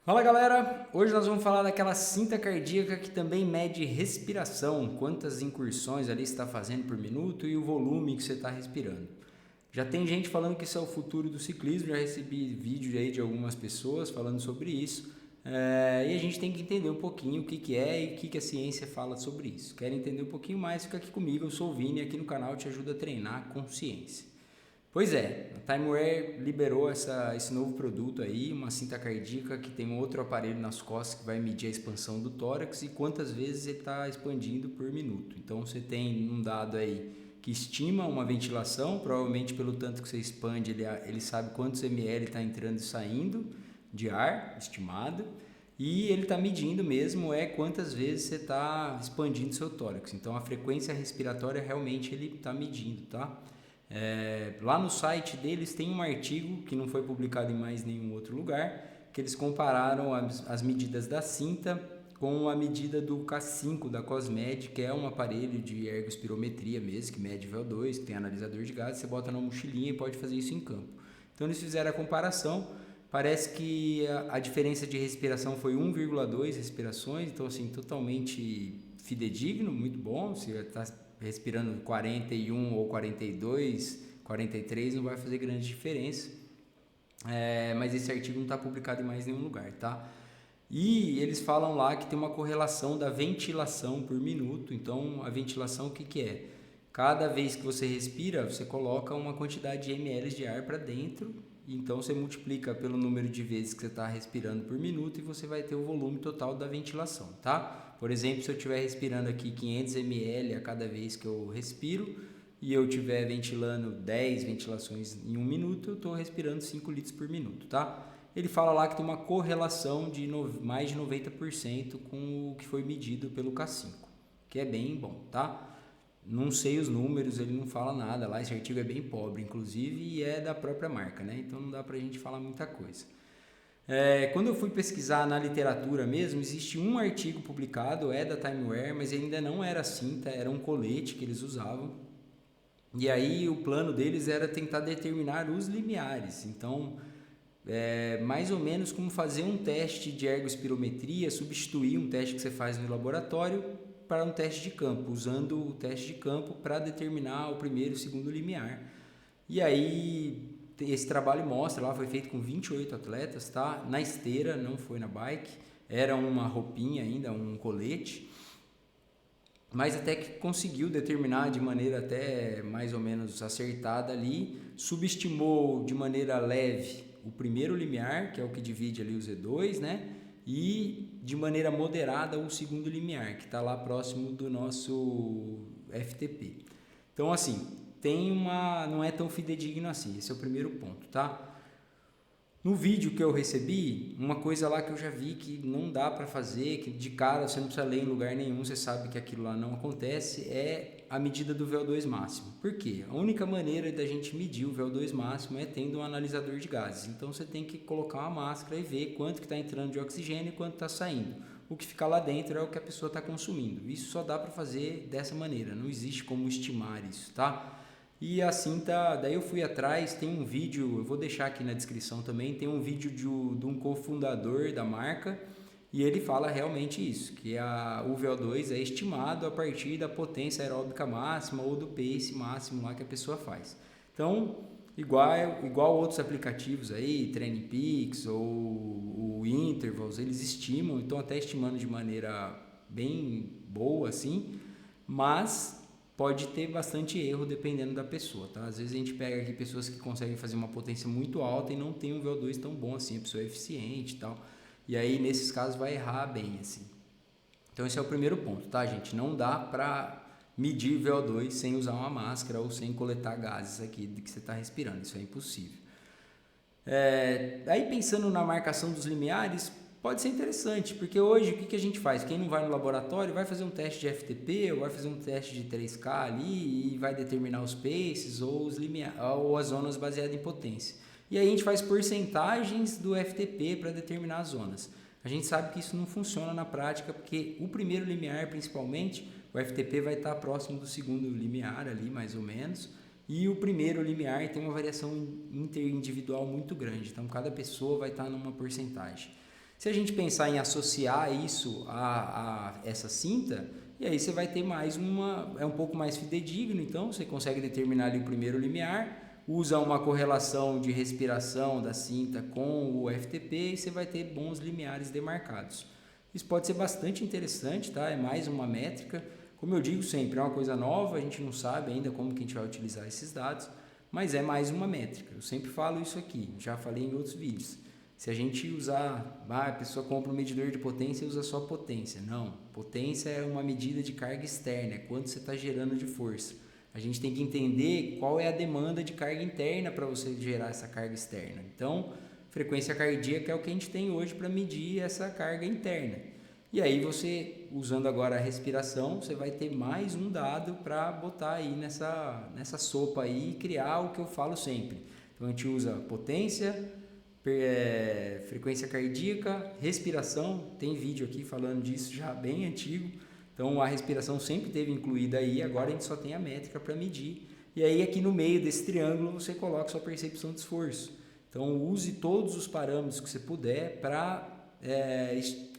Fala galera, hoje nós vamos falar daquela cinta cardíaca que também mede respiração, quantas incursões ali você está fazendo por minuto e o volume que você está respirando. Já tem gente falando que isso é o futuro do ciclismo, já recebi vídeo aí de algumas pessoas falando sobre isso, e a gente tem que entender um pouquinho o que é e o que a ciência fala sobre isso. Quer entender um pouquinho mais? Fica aqui comigo, eu sou o Vini, aqui no canal te ajuda a treinar com ciência. Pois é, a Timeware liberou esse novo produto aí, uma cinta cardíaca que tem um outro aparelho nas costas que vai medir a expansão do tórax e quantas vezes ele está expandindo por minuto. Então você tem um dado aí que estima uma ventilação, provavelmente pelo tanto que você expande, ele sabe quantos ml está entrando e saindo de ar, estimado, e ele está medindo mesmo quantas vezes você está expandindo seu tórax. Então a frequência respiratória realmente ele está medindo, tá? Lá no site deles tem um artigo que não foi publicado em mais nenhum outro lugar, que eles compararam as medidas da cinta com a medida do K5 da Cosmed, que é um aparelho de ergospirometria mesmo, que mede VO2, que tem analisador de gases, você bota na mochilinha e pode fazer isso em campo. Então eles fizeram a comparação, parece que a diferença de respiração foi 1,2 respirações, então assim, totalmente fidedigno, muito bom, se está respirando 41 ou 42, 43 não vai fazer grande diferença, mas esse artigo não está publicado em mais nenhum lugar, tá? E eles falam lá que tem uma correlação da ventilação por minuto. Então a ventilação o que é? Cada vez que você respira, você coloca uma quantidade de ml de ar para dentro, então você multiplica pelo número de vezes que você está respirando por minuto e você vai ter o volume total da ventilação, tá? Por exemplo, se eu estiver respirando aqui 500 ml a cada vez que eu respiro e eu estiver ventilando 10 ventilações em um minuto, eu estou respirando 5 litros por minuto, tá? Ele fala lá que tem uma correlação de mais de 90% com o que foi medido pelo K5, que é bem bom, tá? Não sei os números, ele não fala nada lá, esse artigo é bem pobre, inclusive, e é da própria marca, né? Então não dá pra gente falar muita coisa. Quando eu fui pesquisar na literatura mesmo, existe um artigo publicado, é da Timeware, mas ainda não era cinta, era um colete que eles usavam. E aí o plano deles era tentar determinar os limiares. Então, mais ou menos como fazer um teste de ergospirometria, substituir um teste que você faz no laboratório para um teste de campo, usando o teste de campo para determinar o primeiro e o segundo limiar. E aí esse trabalho mostra, lá foi feito com 28 atletas, tá? Na esteira, não foi na bike, era uma roupinha ainda, um colete, mas até que conseguiu determinar de maneira até mais ou menos acertada ali, subestimou de maneira leve o primeiro limiar, que é o que divide ali os E2, né? E de maneira moderada o segundo limiar, que está lá próximo do nosso FTP. Então assim, não é tão fidedigno assim, esse é o primeiro ponto, tá? No vídeo que eu recebi, uma coisa lá que eu já vi que não dá para fazer, que de cara você não precisa ler em lugar nenhum, você sabe que aquilo lá não acontece, é a medida do VO2 máximo. Por quê? A única maneira da gente medir o VO2 máximo é tendo um analisador de gases. Então você tem que colocar uma máscara e ver quanto que está entrando de oxigênio e quanto está saindo. O que fica lá dentro é o que a pessoa está consumindo. Isso só dá para fazer dessa maneira, não existe como estimar isso, tá? E assim tá, daí eu fui atrás, tem um vídeo, eu vou deixar aqui na descrição também, tem um vídeo de um cofundador da marca e ele fala realmente isso, que o VO2 é estimado a partir da potência aeróbica máxima ou do pace máximo lá que a pessoa faz. Então, igual outros aplicativos aí, TrainingPeaks ou o Intervals, eles estimam, então até estimando de maneira bem boa assim, mas pode ter bastante erro dependendo da pessoa, tá? Às vezes a gente pega aqui pessoas que conseguem fazer uma potência muito alta e não tem um VO2 tão bom assim, a pessoa é eficiente e tal. E aí nesses casos vai errar bem assim. Então esse é o primeiro ponto, tá, gente? Não dá para medir VO2 sem usar uma máscara ou sem coletar gases aqui que você está respirando, isso é impossível. Aí pensando na marcação dos limiares, pode ser interessante, porque hoje o que a gente faz? Quem não vai no laboratório vai fazer um teste de FTP ou vai fazer um teste de 3K ali e vai determinar os paces ou ou as zonas baseadas em potência. E aí a gente faz porcentagens do FTP para determinar as zonas. A gente sabe que isso não funciona na prática, porque o primeiro limiar, principalmente, o FTP vai estar próximo do segundo limiar ali, mais ou menos, e o primeiro limiar tem uma variação interindividual muito grande, então cada pessoa vai estar numa porcentagem. Se a gente pensar em associar isso a essa cinta, e aí você vai ter mais é um pouco mais fidedigno, então você consegue determinar ali o primeiro limiar, usa uma correlação de respiração da cinta com o FTP e você vai ter bons limiares demarcados. Isso pode ser bastante interessante, tá? É mais uma métrica. Como eu digo sempre, é uma coisa nova, a gente não sabe ainda como que a gente vai utilizar esses dados, mas é mais uma métrica. Eu sempre falo isso aqui, já falei em outros vídeos. Se a gente usar, a pessoa compra um medidor de potência e usa só potência. Não, potência é uma medida de carga externa, é quanto você está gerando de força. A gente tem que entender qual é a demanda de carga interna para você gerar essa carga externa. Então, frequência cardíaca é o que a gente tem hoje para medir essa carga interna. E aí você, usando agora a respiração, você vai ter mais um dado para botar aí nessa sopa aí e criar o que eu falo sempre. Então a gente usa potência, frequência cardíaca, respiração, tem vídeo aqui falando disso já bem antigo, então a respiração sempre teve incluída aí, agora a gente só tem a métrica para medir, e aí aqui no meio desse triângulo você coloca sua percepção de esforço. Então use todos os parâmetros que você puder para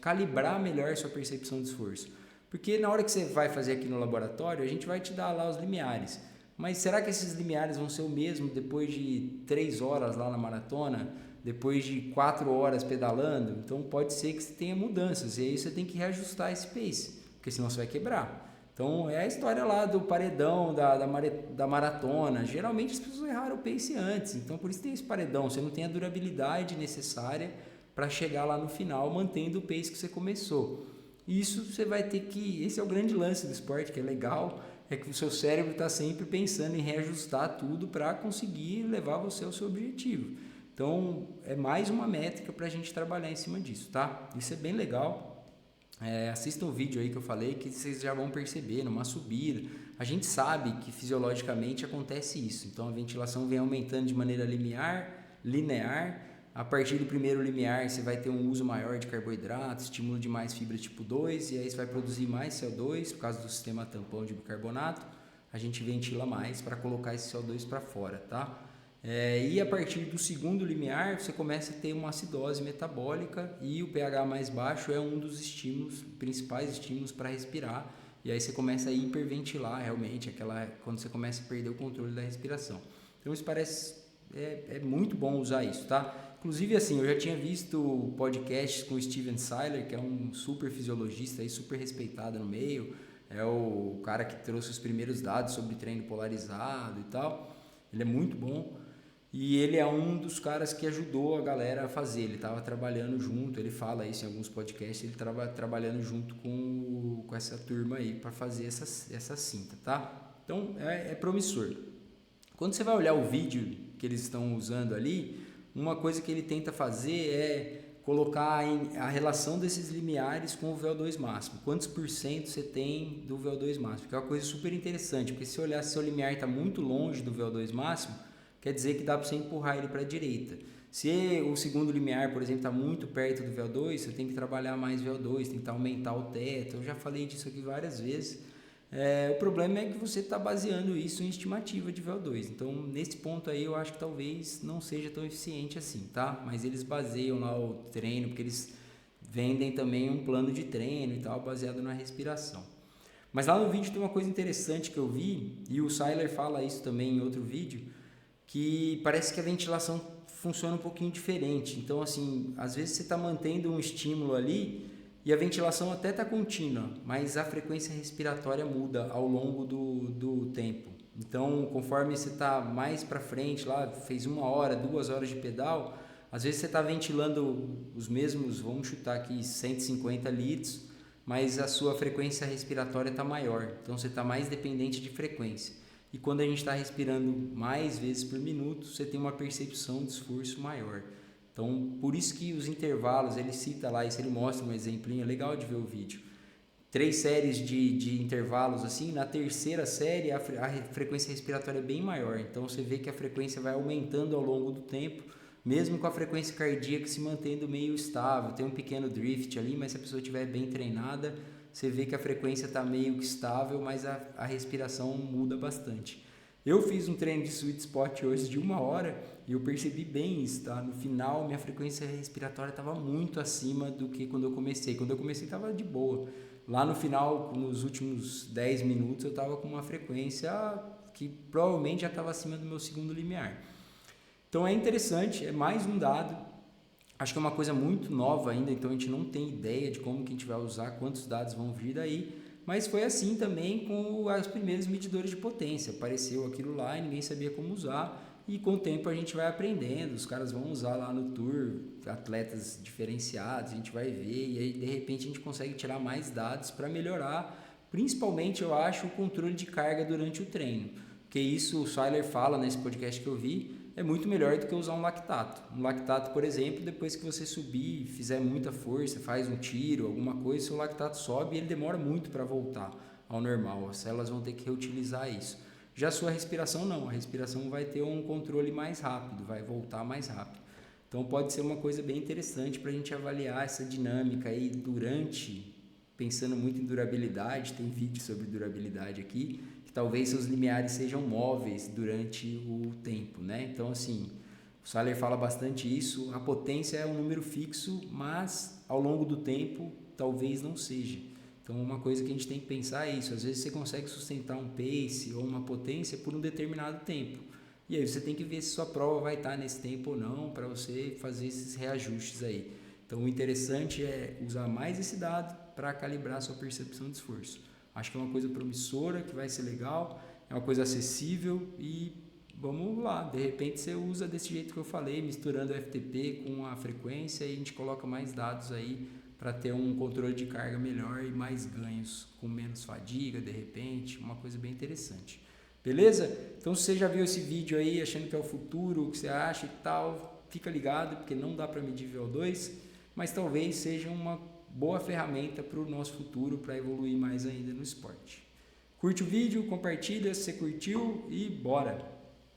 calibrar melhor sua percepção de esforço, porque na hora que você vai fazer aqui no laboratório, a gente vai te dar lá os limiares, mas será que esses limiares vão ser o mesmo depois de 3 horas lá na maratona? Depois de 4 horas pedalando? Então pode ser que você tenha mudanças, e aí você tem que reajustar esse pace, porque senão você vai quebrar. Então é a história lá do paredão da maratona. Geralmente as pessoas erraram o pace antes, então por isso tem esse paredão, você não tem a durabilidade necessária para chegar lá no final mantendo o pace que você começou. Isso você vai ter que, esse é o grande lance do esporte, que é legal, é que o seu cérebro está sempre pensando em reajustar tudo para conseguir levar você ao seu objetivo. Então, é mais uma métrica para a gente trabalhar em cima disso, tá? Isso é bem legal. Assistam o vídeo aí que eu falei, que vocês já vão perceber, numa subida. A gente sabe que fisiologicamente acontece isso. Então, a ventilação vem aumentando de maneira linear. A partir do primeiro limiar, você vai ter um uso maior de carboidratos, estímulo de mais fibra tipo 2, e aí você vai produzir mais CO2, por causa do sistema tampão de bicarbonato. A gente ventila mais para colocar esse CO2 para fora, tá? E a partir do segundo limiar você começa a ter uma acidose metabólica e o pH mais baixo é um dos principais estímulos para respirar, e aí você começa a hiperventilar realmente, quando você começa a perder o controle da respiração. Então isso parece muito bom usar isso, tá? Inclusive assim, eu já tinha visto podcasts com o Steven Seiler, que é um super fisiologista aí, super respeitado no meio, é o cara que trouxe os primeiros dados sobre treino polarizado e tal. Ele é muito bom. E ele é um dos caras que ajudou a galera a fazer, ele estava trabalhando junto, ele fala isso em alguns podcasts, ele estava trabalhando junto com essa turma aí para fazer essa cinta, tá? Então é promissor. Quando você vai olhar o vídeo que eles estão usando ali, uma coisa que ele tenta fazer é colocar a relação desses limiares com o VO2 máximo. Quantos por cento você tem do VO2 máximo? Que é uma coisa super interessante, porque se você olhar se seu limiar está muito longe do VO2 máximo, quer dizer que dá para você empurrar ele para a direita. Se o segundo limiar, por exemplo, está muito perto do VO2, você tem que trabalhar mais VO2, tentar aumentar o teto. Eu já falei disso aqui várias vezes. O problema é que você está baseando isso em estimativa de VO2. Então, nesse ponto aí, eu acho que talvez não seja tão eficiente assim, tá? Mas eles baseiam lá o treino, porque eles vendem também um plano de treino e tal, baseado na respiração. Mas lá no vídeo tem uma coisa interessante que eu vi, e o Seiler fala isso também em outro vídeo, que parece que a ventilação funciona um pouquinho diferente. Então, assim, às vezes você está mantendo um estímulo ali e a ventilação até está contínua, mas a frequência respiratória muda ao longo do tempo. Então, conforme você está mais para frente, lá fez 1 hora, 2 horas de pedal, às vezes você está ventilando os mesmos, vamos chutar aqui, 150 litros, mas a sua frequência respiratória está maior. Então, você está mais dependente de frequência. E quando a gente está respirando mais vezes por minuto, você tem uma percepção de esforço maior. Então, por isso que os intervalos, ele cita lá, isso ele mostra um exemplinho, é legal de ver o vídeo. 3 séries de intervalos assim, na terceira série a frequência respiratória é bem maior. Então, você vê que a frequência vai aumentando ao longo do tempo, mesmo com a frequência cardíaca se mantendo meio estável. Tem um pequeno drift ali, mas se a pessoa estiver bem treinada, você vê que a frequência está meio que estável, mas a respiração muda bastante. Eu fiz um treino de sweet spot hoje de 1 hora e eu percebi bem isso, tá? No final, minha frequência respiratória estava muito acima do que quando eu comecei. Quando eu comecei, estava de boa. Lá no final, nos últimos 10 minutos, eu estava com uma frequência que provavelmente já estava acima do meu segundo limiar. Então é interessante, é mais um dado. Acho que é uma coisa muito nova ainda, então a gente não tem ideia de como que a gente vai usar, quantos dados vão vir daí. Mas foi assim também com os primeiros medidores de potência. Apareceu aquilo lá e ninguém sabia como usar. E com o tempo a gente vai aprendendo, os caras vão usar lá no tour, atletas diferenciados, a gente vai ver. E aí de repente a gente consegue tirar mais dados para melhorar, principalmente eu acho, o controle de carga durante o treino. Porque isso o Seiler fala nesse podcast que eu vi, é muito melhor do que usar um lactato. Um lactato, por exemplo, depois que você subir, fizer muita força, faz um tiro, alguma coisa, seu lactato sobe e ele demora muito para voltar ao normal. As células vão ter que reutilizar isso. Já a sua respiração não, a respiração vai ter um controle mais rápido, vai voltar mais rápido. Então pode ser uma coisa bem interessante para a gente avaliar essa dinâmica aí durante, pensando muito em durabilidade, tem vídeo sobre durabilidade aqui, talvez seus limiares sejam móveis durante o tempo, né? Então, assim, o Seiler fala bastante isso, a potência é um número fixo, mas ao longo do tempo talvez não seja. Então, uma coisa que a gente tem que pensar é isso, às vezes você consegue sustentar um pace ou uma potência por um determinado tempo, e aí você tem que ver se sua prova vai estar nesse tempo ou não, para você fazer esses reajustes aí. Então, o interessante é usar mais esse dado para calibrar a sua percepção de esforço. Acho que é uma coisa promissora, que vai ser legal, é uma coisa acessível e vamos lá, de repente você usa desse jeito que eu falei, misturando o FTP com a frequência e a gente coloca mais dados aí para ter um controle de carga melhor e mais ganhos, com menos fadiga, de repente, uma coisa bem interessante. Beleza? Então se você já viu esse vídeo aí, achando que é o futuro, o que você acha e tal, fica ligado, porque não dá para medir VO2, mas talvez seja uma boa ferramenta para o nosso futuro, para evoluir mais ainda no esporte. Curte o vídeo, compartilha se você curtiu e bora!